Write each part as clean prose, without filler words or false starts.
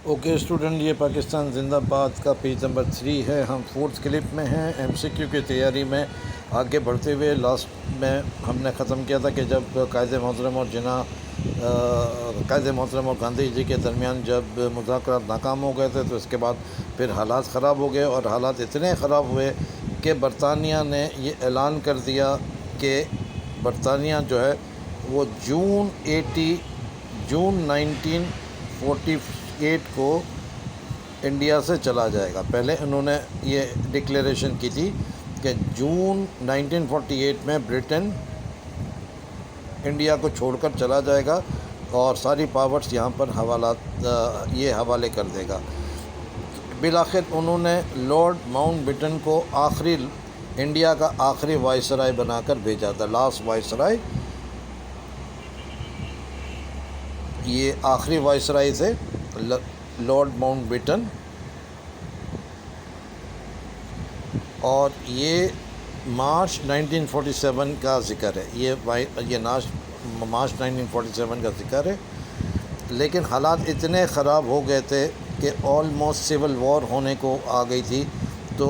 Okay student, یہ پاکستان زندہ باد کا پیج نمبر 3 ہے۔ ہم 4th کلپ میں ہیں، ایم سی کیو کی تیاری میں آگے بڑھتے ہوئے لاسٹ میں ہم نے ختم کیا تھا کہ جب قائد محترم اور قائد محترم اور گاندھی جی کے درمیان جب مذاکرات ناکام ہو گئے تھے تو اس کے بعد پھر حالات خراب ہو گئے، اور حالات اتنے خراب ہوئے کہ برطانیہ نے یہ اعلان کر دیا کہ برطانیہ جو ہے وہ جون 1948 کو انڈیا سے چلا جائے گا۔ پہلے انہوں نے یہ ڈکلیریشن کی تھی کہ جون 1948 میں برٹن انڈیا کو چھوڑ کر چلا جائے گا اور ساری پاورز یہاں پر یہ حوالے کر دے گا۔ بالآخر انہوں نے لارڈ ماؤنٹ بیٹن کو انڈیا کا آخری وائسرائے بنا کر بھیجا تھا، لاسٹ وائسرائے۔ یہ آخری وائسرائے تھے لارڈ ماؤنٹ بیٹن، اور یہ مارچ 1947 کا ذکر ہے، یہ مارچ 1947 کا ذکر ہے۔ لیکن حالات اتنے خراب ہو گئے تھے کہ آلموسٹ سول وار ہونے کو آ گئی تھی، تو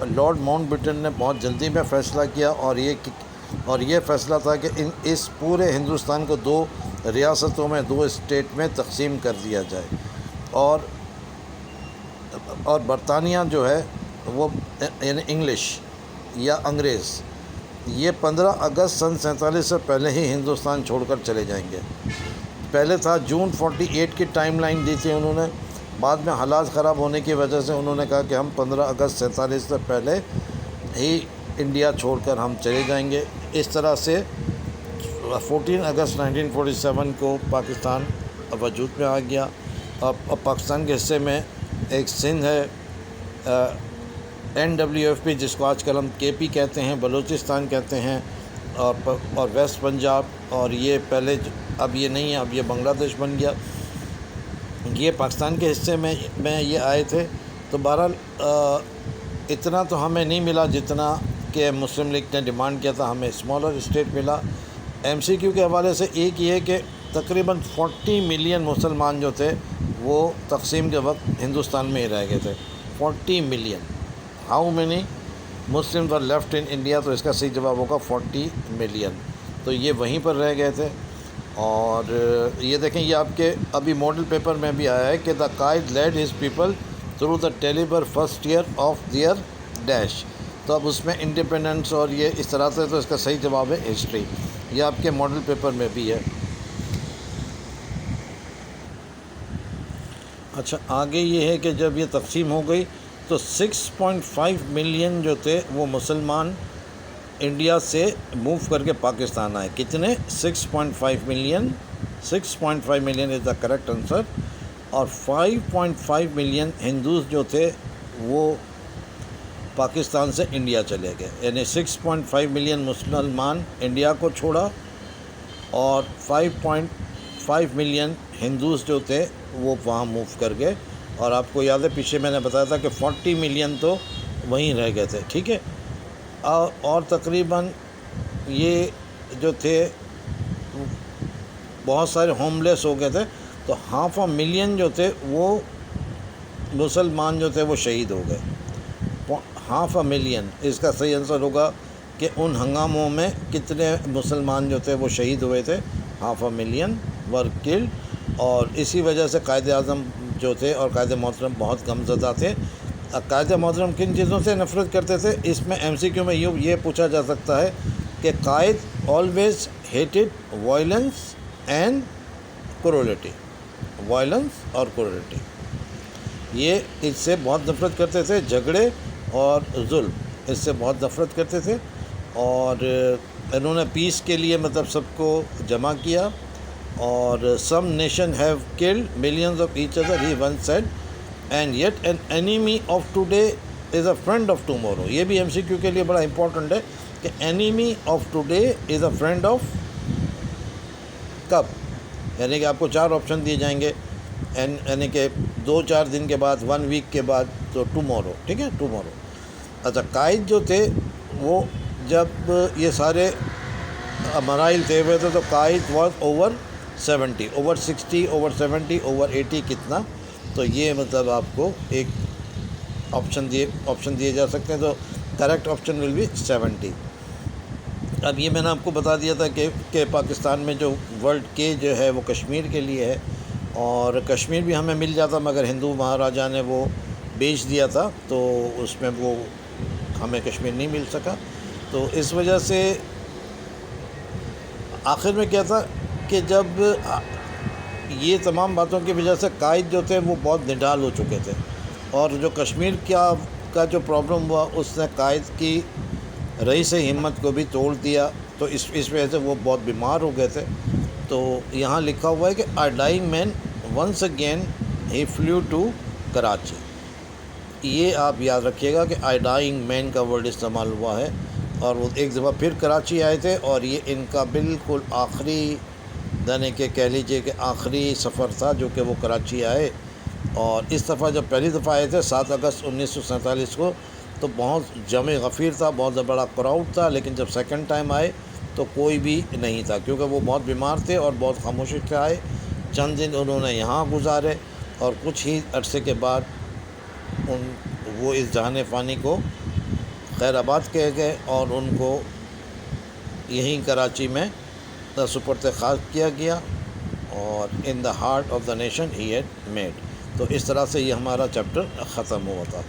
لارڈ ماؤنٹ بیٹن نے بہت جلدی میں فیصلہ کیا، اور یہ فیصلہ تھا کہ اس پورے ہندوستان کو 2 ریاستوں میں، 2 اسٹیٹ میں تقسیم کر دیا جائے، اور برطانیہ جو ہے وہ یعنی انگلش یا انگریز یہ 15 اگست سن 47 سے پہلے ہی ہندوستان چھوڑ کر چلے جائیں گے۔ پہلے تھا جون 48 کی ٹائم لائن دی تھی انہوں نے، بعد میں حالات خراب ہونے کی وجہ سے انہوں نے کہا کہ ہم 15 اگست 47 سے پہلے ہی انڈیا چھوڑ کر ہم چلے جائیں گے۔ اس طرح سے 14 اگست 1947 کو پاکستان وجود میں آ گیا۔ اب پاکستان کے حصے میں ایک سندھ ہے، NWFP جس کو آج کل ہم KP کہتے ہیں، بلوچستان کہتے ہیں، اور ویسٹ پنجاب، اور یہ پہلے اب یہ نہیں ہے، اب یہ بنگلہ دیش بن گیا۔ یہ پاکستان کے حصے میں یہ آئے تھے، تو بہرحال اتنا تو ہمیں نہیں ملا جتنا کہ مسلم لیگ نے ڈیمانڈ کیا تھا، ہمیں اسمالر اسٹیٹ ملا۔ MCQ کے حوالے سے ایک یہ کہ تقریباً 40 ملین مسلمان جو تھے وہ تقسیم کے وقت ہندوستان میں ہی رہ گئے تھے۔ 40 million, how many Muslim were left in India, تو اس کا صحیح جواب ہوگا 40 ملین۔ تو یہ وہیں پر رہ گئے تھے، اور یہ دیکھیں، یہ آپ کے ابھی ماڈل پیپر میں بھی آیا ہے کہ the Quaid lead his people through the ٹیلیبر first year of their dash. تو اب اس میں انڈیپینڈنس اور یہ اس طرح سے، تو اس کا صحیح جواب ہے ہسٹری۔ یہ آپ کے ماڈل پیپر میں بھی ہے۔ اچھا، آگے یہ ہے کہ جب یہ تقسیم ہو گئی تو 6.5 ملین جو تھے وہ مسلمان انڈیا سے موو کر کے پاکستان آئے۔ کتنے؟ 6.5 million. 6.5 million is the correct answer. اور 5.5 ملین ہندوز جو تھے وہ پاکستان سے انڈیا چلے گئے، یعنی 6.5 ملین مسلمان انڈیا کو چھوڑا، اور 5.5 ملین ہندوز جو تھے وہ وہاں موو کر گئے۔ اور آپ کو یاد ہے پیچھے میں نے بتایا تھا کہ 40 ملین تو وہیں رہ گئے تھے، ٹھیک ہے۔ اور تقریباً یہ جو تھے بہت سارے ہوم لیس ہو گئے تھے، تو 500,000 جو تھے وہ مسلمان جو تھے وہ شہید ہو گئے۔ 500,000 اس کا صحیح آنسر ہوگا کہ ان ہنگاموں میں کتنے مسلمان جو تھے وہ شہید ہوئے تھے۔ 500,000 ور کلڈ، اور اسی وجہ سے قائد اعظم جو تھے اور قائد محترم بہت غمزدہ تھے۔ قائد محترم کن چیزوں سے نفرت کرتے تھے؟ اس میں MCQ میں یہ پوچھا جا سکتا ہے کہ Quaid always hated violence and cruelty, violence اور کرولیٹی، یہ اس سے بہت نفرت کرتے تھے، جھگڑے اور ظلم، اس سے بہت نفرت کرتے تھے۔ اور انہوں نے پیس کے لیے مطلب سب کو جمع کیا، اور some nation have killed millions of each other, he once said, and yet an enemy of today is a friend of tomorrow. یہ بھی MCQ کے لیے بڑا امپورٹنٹ ہے کہ enemy of today is a friend of کب، یعنی کہ آپ کو 4 آپشن دیے جائیں گے، یعنی کہ 2-4 دن کے بعد، 1 ویک کے بعد، تو ٹمورو، ٹھیک ہے، ٹمورو۔ اچھا، قائد جو تھے وہ جب یہ سارے مراحل طے ہوئے تھے تو قائد was over 70، over 60، over 70، over 80 کتنا تو یہ مطلب آپ کو ایک آپشن دیے جا سکتے ہیں. تو کریکٹ آپشن ول بی 70. اب یہ میں نے آپ کو بتا دیا تھا کہ پاکستان میں جو ورلڈ کے جو ہے وہ کشمیر کے لیے ہے، اور کشمیر بھی ہمیں مل جاتا مگر ہندو مہاراجا نے وہ بیچ دیا تھا، تو اس میں وہ ہمیں کشمیر نہیں مل سکا. تو اس وجہ سے آخر میں کیا تھا کہ جب یہ تمام باتوں کی وجہ سے قائد جو تھے وہ بہت نڈال ہو چکے تھے، اور جو کشمیر کا جو پرابلم ہوا اس نے قائد کی رئیس ہمت کو بھی توڑ دیا. تو اس وجہ سے وہ بہت بیمار ہو گئے تھے. تو یہاں لکھا ہوا ہے کہ a dying man once again he flew to Karachi. یہ آپ یاد رکھیے گا کہ a dying man کا ورڈ استعمال ہوا ہے، اور وہ ایک دفعہ پھر کراچی آئے تھے، اور یہ ان کا بالکل آخری یعنی کہ کہہ لیجیے کہ آخری سفر تھا جو کہ وہ کراچی آئے. اور اس دفعہ جب پہلی دفعہ آئے تھے 7 اگست 1947 کو، تو بہت جمع غفیر تھا، بہت بڑا کراؤڈ تھا. لیکن جب سیکنڈ ٹائم آئے تو کوئی بھی نہیں تھا، کیونکہ وہ بہت بیمار تھے اور بہت خاموشی سے آئے. چند دن انہوں نے یہاں گزارے، اور کچھ ہی عرصے کے بعد وہ اس جہان فانی کو خیر آباد کہے گئے، اور ان کو یہیں کراچی میں سپرد خاک کیا گیا. اور in the heart of the nation he had made. تو اس طرح سے یہ ہمارا چیپٹر ختم ہوا تھا.